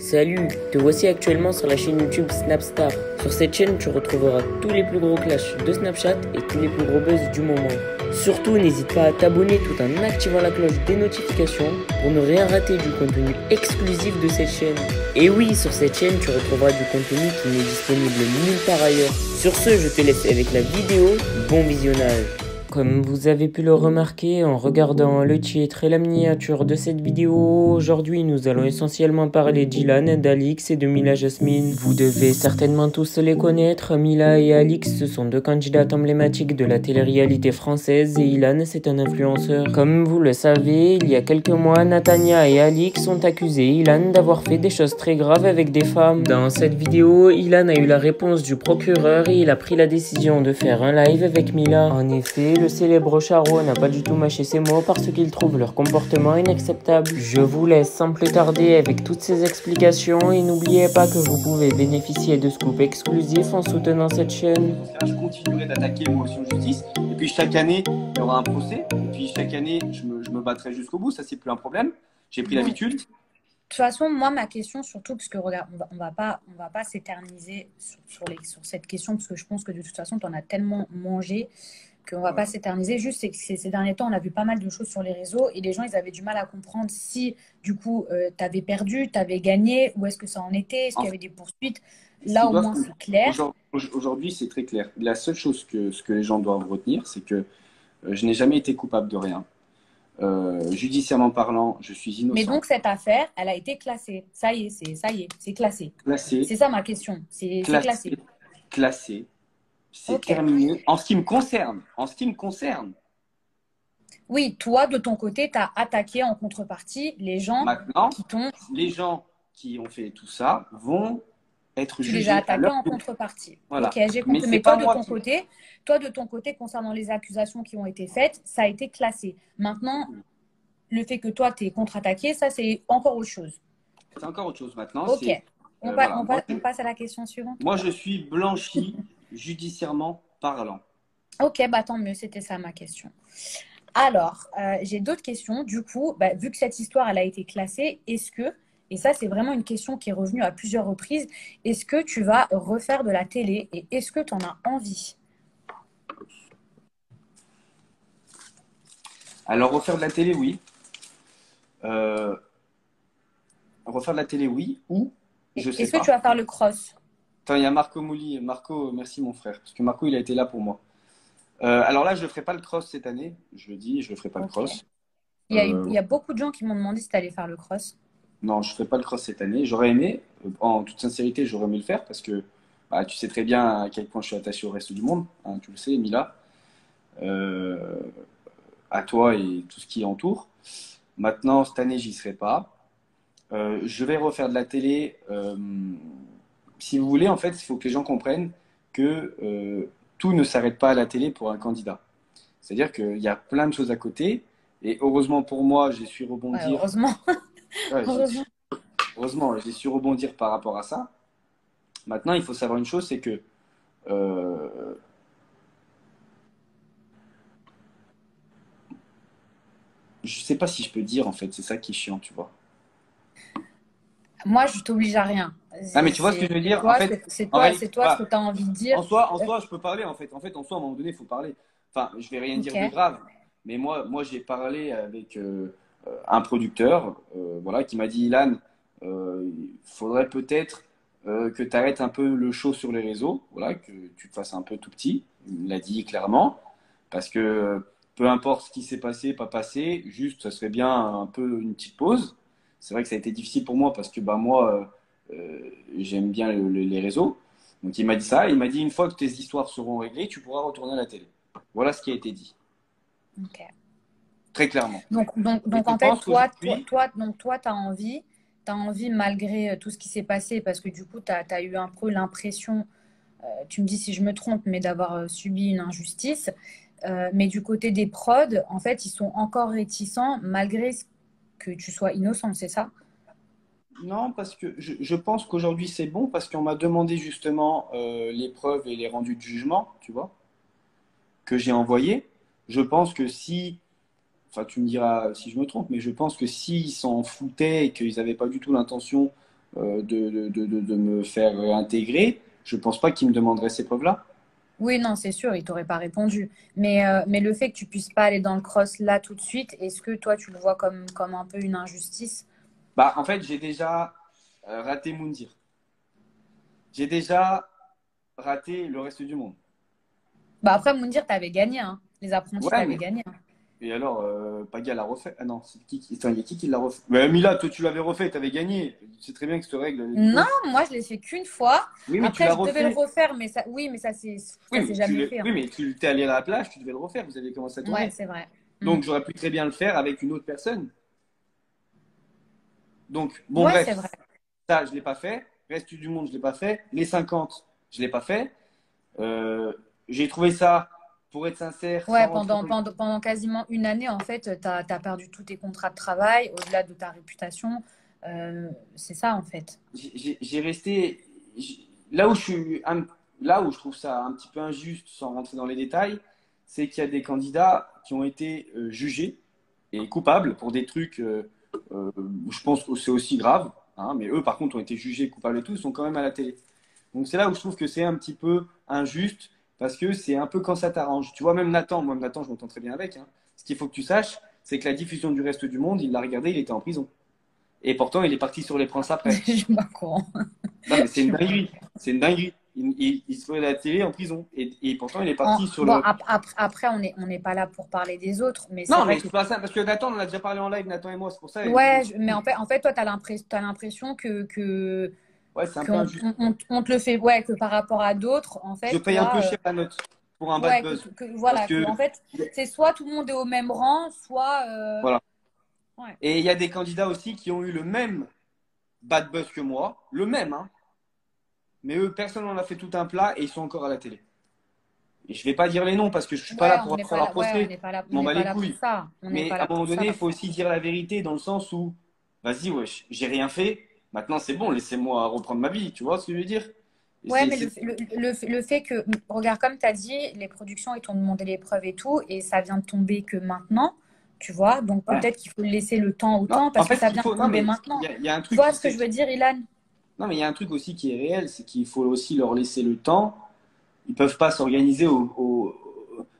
Salut, te voici actuellement sur la chaîne YouTube Snapstar. Sur cette chaîne, tu retrouveras tous les plus gros clashs de Snapchat et tous les plus gros buzz du moment. Surtout, n'hésite pas à t'abonner tout en activant la cloche des notifications pour ne rien rater du contenu exclusif de cette chaîne. Et oui, sur cette chaîne, tu retrouveras du contenu qui n'est disponible nulle part ailleurs. Sur ce, je te laisse avec la vidéo. Bon visionnage. Comme vous avez pu le remarquer en regardant le titre et la miniature de cette vidéo, aujourd'hui nous allons essentiellement parler d'Ilan, d'Alix et de Mila Jasmine. Vous devez certainement tous les connaître, Mila et Alix ce sont deux candidates emblématiques de la télé-réalité française et Ilan c'est un influenceur. Comme vous le savez, il y a quelques mois, Natania et Alix ont accusé Ilan d'avoir fait des choses très graves avec des femmes. Dans cette vidéo, Ilan a eu la réponse du procureur et il a pris la décision de faire un live avec Mila. En effet, le célèbre Charo n'a pas du tout mâché ses mots parce qu'il trouve leur comportement inacceptable. Je vous laisse sans plus tarder avec toutes ces explications et n'oubliez pas que vous pouvez bénéficier de scoops exclusifs en soutenant cette chaîne. Je continuerai d'attaquer moi aussi en justice et puis chaque année il y aura un procès et puis chaque année je me battrai jusqu'au bout, ça c'est plus un problème, j'ai pris l'habitude. De toute façon, moi, ma question, surtout, parce que regarde, on va pas s'éterniser sur cette question, parce que je pense que de toute façon, tu en as tellement mangé qu'on va pas s'éterniser. Juste, c'est que ces derniers temps, on a vu pas mal de choses sur les réseaux et les gens, ils avaient du mal à comprendre si, du coup, tu avais perdu, tu avais gagné, où est-ce que ça en était, est-ce qu'il y avait des poursuites. Là, au moins, c'est clair. Aujourd'hui, c'est très clair. La seule chose ce que les gens doivent retenir, c'est que je n'ai jamais été coupable de rien. Judiciairement parlant, je suis innocent. Mais donc, cette affaire, elle a été classée. Ça y est, c'est classé. Classé. C'est ça ma question. C'est classé. Classé. C'est Ok. terminé. En ce qui me concerne. En ce qui me concerne. Oui, toi, de ton côté, tu as attaqué en contrepartie les gens Maintenant, qui t'ont... les gens qui ont fait tout ça vont être Tu les jugés as à attaqués leur en tour. contrepartie. Voilà. Ok, j'ai Mais compris. c'est Mais pas toi, moi de ton côté, concernant les accusations qui ont été faites, ça a été classé. Maintenant, le fait que toi, tu es contre-attaqué, ça, c'est encore autre chose. C'est encore autre chose maintenant. Ok. On passe à la question suivante. Moi, je suis blanchi judiciairement parlant. Ok, bah tant mieux, c'était ça ma question. Alors, j'ai d'autres questions. Du coup, bah, vu que cette histoire, elle a été classée, est-ce que, et ça c'est vraiment une question qui est revenue à plusieurs reprises, est-ce que tu vas refaire de la télé et est-ce que tu en as envie? Alors, refaire de la télé, oui. Refaire de la télé, oui. Ou, je sais Est-ce pas. que tu vas faire le cross? Attends, il y a Marco Mouli. Marco, merci mon frère. Parce que Marco, il a été là pour moi. Alors là, je ne ferai pas le cross cette année. Je le dis, je ne ferai pas le cross. Il y a beaucoup de gens qui m'ont demandé si tu allais faire le cross. Non, je ne ferai pas le cross cette année. J'aurais aimé, en toute sincérité, j'aurais aimé le faire parce que bah, tu sais très bien à quel point je suis attaché au reste du monde. Hein, tu le sais, Mila. À toi et tout ce qui entoure. Maintenant, cette année, j'y serai pas. Je vais refaire de la télé. Si vous voulez, en fait, il faut que les gens comprennent que tout ne s'arrête pas à la télé pour un candidat. C'est-à-dire qu'il y a plein de choses à côté. Et heureusement pour moi, j'ai su rebondir. Ouais, heureusement. Ouais, Heureusement. heureusement, j'ai su rebondir par rapport à ça. Maintenant, il faut savoir une chose, c'est que je sais pas si je peux dire, en fait, c'est ça qui est chiant, tu vois. Moi, je t'oblige à rien. Ah, mais tu vois ce que je veux dire? Toi, En fait, c'est en toi, réalité, ce que tu as envie de dire. en soi, je peux parler, en fait. En fait, en soi, à un moment donné, il faut parler. Enfin, je vais rien dire de Ok. grave. Mais moi j'ai parlé avec un producteur voilà, qui m'a dit, Ilan, il faudrait peut-être que tu arrêtes un peu le show sur les réseaux, voilà, que tu te fasses un peu tout petit. Il me l'a dit clairement. Parce que peu importe ce qui s'est passé, pas passé, juste, ça serait bien un peu une petite pause. C'est vrai que ça a été difficile pour moi parce que bah, moi, j'aime bien les réseaux. Donc il m'a dit ça. Il m'a dit, une fois que tes histoires seront réglées, tu pourras retourner à la télé. Voilà ce qui a été dit. Ok. Très clairement. Donc Et je en fait, pense qu'aujourd'hui, toi, t'as envie malgré tout ce qui s'est passé, parce que du coup, tu as eu un peu l'impression, tu me dis si je me trompe, mais d'avoir subi une injustice. Mais du côté des prods, en fait, ils sont encore réticents malgré que tu sois innocent, c'est ça? non, parce que je pense qu'aujourd'hui c'est bon parce qu'on m'a demandé justement les preuves et les rendus de jugement, tu vois, que j'ai envoyés. Je pense que si, enfin tu me diras si je me trompe, mais je pense que s'ils s'en foutaient et qu'ils n'avaient pas du tout l'intention de me faire intégrer, je pense pas qu'il me demanderait ces preuves-là. Oui, non, c'est sûr, il t'aurait pas répondu. Mais le fait que tu puisses pas aller dans le cross là tout de suite, est-ce que toi, tu le vois comme un peu une injustice? Bah, en fait, j'ai déjà raté Moundir. J'ai déjà raté le reste du monde. Bah après, Moundir, t'avais gagné, hein. Les apprentis, Ouais, t'avais mais gagné, hein. et alors, Paga l'a refait. Ah non, attends, il y a qui l'a refait? Mais Mila, toi, tu l'avais refait, tu avais gagné. Tu sais très bien que cette règle, elle est Non, con. moi, je l'ai fait qu'une fois. Oui, mais tu Après, l'as je devais le refait. refaire, mais ça, oui, mais ça s'est jamais fait, Oui, hein. mais tu t'es allé à la plage, tu devais le refaire. Vous avez commencé à Ouais, tourner. c'est vrai. Mm. Donc, j'aurais pu très bien le faire avec une autre personne. Donc, bon, Ouais, c'est bref, vrai. ça, je ne l'ai pas fait. Reste du monde, je ne l'ai pas fait. Les 50, je ne l'ai pas fait. Euh, j'ai trouvé ça, pour être sincère, Ouais, sans rentrer dans le... pendant quasiment une année, en fait, tu as perdu tous tes contrats de travail, au-delà de ta réputation. C'est ça, en fait. J'ai resté... Là où je suis... Là où je trouve ça un petit peu injuste, sans rentrer dans les détails, c'est qu'il y a des candidats qui ont été jugés et coupables pour des trucs, je pense que c'est aussi grave, hein, mais eux, par contre, ont été jugés coupables et tout, ils sont quand même à la télé. Donc c'est là où je trouve que c'est un petit peu injuste parce que c'est un peu quand ça t'arrange. Tu vois, même Nathan, moi, Nathan, je m'entends très bien avec. Hein. Ce qu'il faut que tu saches, c'est que la diffusion du reste du monde, il l'a regardé, il était en prison. Et pourtant, il est parti sur les princes après. Je suis pas au courant. Non, mais c'est Je une suis pas au dinguerie. courant. C'est une dinguerie. Il se fait à la télé en prison. Et pourtant, il est parti sur Bon, le. après, on n'est pas là pour parler des autres, mais c'est Non, vrai mais que. c'est pas ça. Parce que Nathan, on en a déjà parlé en live, Nathan et moi. C'est pour ça. Ouais, mais en fait toi, tu as l'impression Ouais, c'est un peu qu'on injuste. on te le fait, ouais, que par rapport à d'autres, en Je fait, paye un peu toi, cher la note pour un bad ouais, buzz. Parce voilà, que que. en fait, c'est soit tout le monde est au même rang, soit. Voilà. Ouais. Et il y a des candidats aussi qui ont eu le même bad buzz que moi. Le même, hein. Mais eux, personne n'en a fait tout un plat et ils sont encore à la télé. Et je vais pas dire les noms parce que je suis pas là Ouais, pour on n'est faire pas leur là, ouais, procès. Je on m'en n'est bats pas les là pour couilles. ça. On n'est Mais pas à là un moment pour donné, il ça. faut aussi dire la vérité dans le sens où, vas-y, wesh, j'ai rien fait. Maintenant, c'est bon, laissez-moi reprendre ma vie. Tu vois ce que je veux dire? Et Ouais, mais le fait que, regarde, comme tu as dit, les productions, ils t'ont demandé les preuves et tout, et ça vient de tomber que maintenant, tu vois. Donc Ouais. peut-être qu'il faut laisser le temps au Non, temps, en parce que fait, ce ça qu'il vient de faut. Non, tomber mais maintenant. il y a un Tu truc, vois tu ce que sais. je veux dire, Ilan? Non, mais il y a un truc aussi qui est réel, c'est qu'il faut aussi leur laisser le temps. Ils peuvent pas s'organiser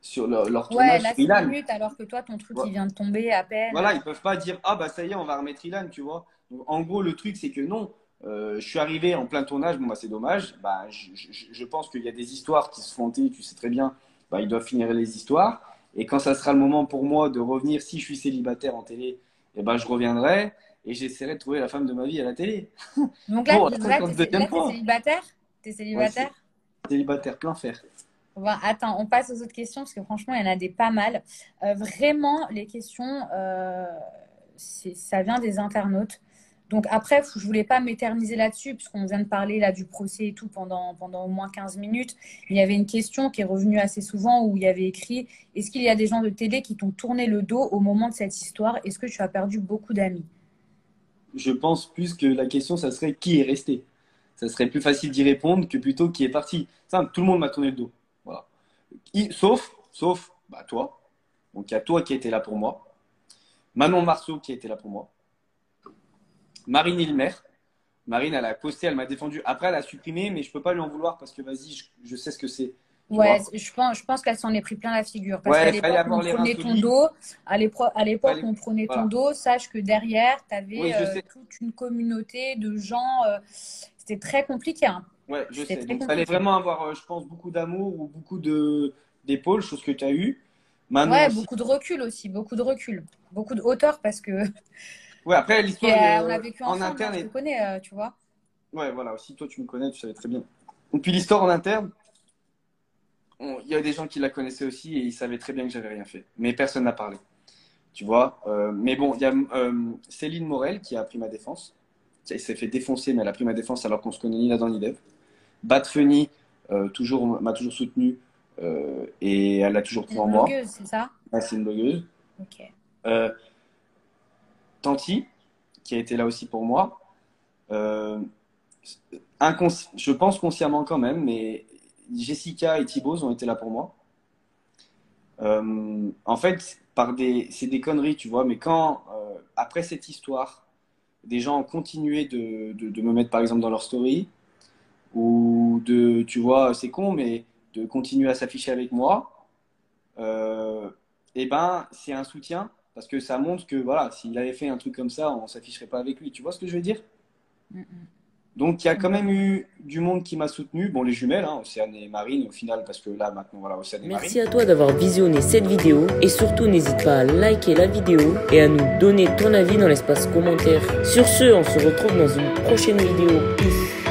sur leur Ouais, tournage sur last Ilan. minute, alors que toi, ton truc, il vient de tomber à peine. Voilà, ils peuvent pas dire ah bah ça y est, on va remettre Ilan, tu vois. Donc, en gros, le truc c'est que non. Je suis arrivé en plein tournage, bon bah c'est dommage. Bah, je pense qu'il y a des histoires qui se font hanter, tu sais très bien. Bah, ils doivent finir les histoires. Et quand ça sera le moment pour moi de revenir, si je suis célibataire en télé, eh ben, je reviendrai et j'essaierai de trouver la femme de ma vie à la télé. Donc Pour la là, 52e t'es fois. célibataire? T'es Ouais, célibataire? célibataire plein fer. Bon, attends, on passe aux autres questions, parce que franchement, il y en a des pas mal. Vraiment, les questions, ça vient des internautes. Donc après, je voulais pas m'éterniser là-dessus, puisqu'on vient de parler là du procès et tout pendant au moins 15 minutes. Il y avait une question qui est revenue assez souvent où il y avait écrit: est-ce qu'il y a des gens de télé qui t'ont tourné le dos au moment de cette histoire? Est-ce que tu as perdu beaucoup d'amis? Je pense plus que la question, ça serait qui est resté. Ça serait plus facile d'y répondre que plutôt qui est parti. Ça, tout le monde m'a tourné le dos. Voilà. Sauf bah, toi. Donc il y a toi qui étais là pour moi. Manon Marceau qui était là pour moi. Marine Ilmer. Marine, elle a posté, elle m'a défendu. Après, elle a supprimé, mais je peux pas lui en vouloir parce que vas-y, je sais ce que c'est. Tu Ouais, vois? je pense qu'elle s'en est pris plein la figure. Parce Ouais, qu'à il fallait l'époque où avoir on les reins prenait ton solides. dos, à l'époque où Fallait... on prenait ton Voilà. dos, sache que derrière, tu avais Oui, je sais. toute une communauté de gens. C'était très compliqué, hein. Ouais, je C'était sais. très Donc, il fallait compliqué. vraiment avoir, je pense, beaucoup d'amour ou beaucoup d'épaules, chose que tu as eu. Manon Ouais, aussi. beaucoup de recul aussi, beaucoup de recul. Beaucoup de hauteur parce que Ouais, après, puis, l'histoire on a vécu en ensemble, hein, interne je te est... connais, tu vois. Ouais, voilà, aussi, toi, tu me connais, tu savais très bien. Et puis, l'histoire en interne, il y a des gens qui la connaissaient aussi et ils savaient très bien que j'avais rien fait. Mais personne n'a parlé, tu vois. Mais bon, il y a Céline Morel qui a pris ma défense. Elle s'est fait défoncer, mais elle a pris ma défense alors qu'on se connaît ni là-dedans ni dev. Bad Funny m'a toujours soutenu et elle a toujours C'est cru une en moi. blogueuse, c'est ça? Ah, c'est une blogueuse. Ok. Euh, Tanti, qui a été là aussi pour moi. Euh, je pense consciemment quand même, mais Jessica et Thibaut ont été là pour moi. En fait, c'est des conneries, tu vois, mais quand, après cette histoire, des gens continuaient de me mettre par exemple dans leur story ou tu vois, c'est con, mais de continuer à s'afficher avec moi, et ben c'est un soutien parce que ça montre que voilà, s'il avait fait un truc comme ça, on s'afficherait pas avec lui. Tu vois ce que je veux dire? Mm, Donc il y a quand même eu du monde qui m'a soutenu. Bon, les jumelles, hein, Océane et Marine au final, parce que là maintenant voilà, Océane et Marine. Merci à toi d'avoir visionné cette vidéo et surtout n'hésite pas à liker la vidéo et à nous donner ton avis dans l'espace commentaire. Sur ce, on se retrouve dans une prochaine vidéo. Peace.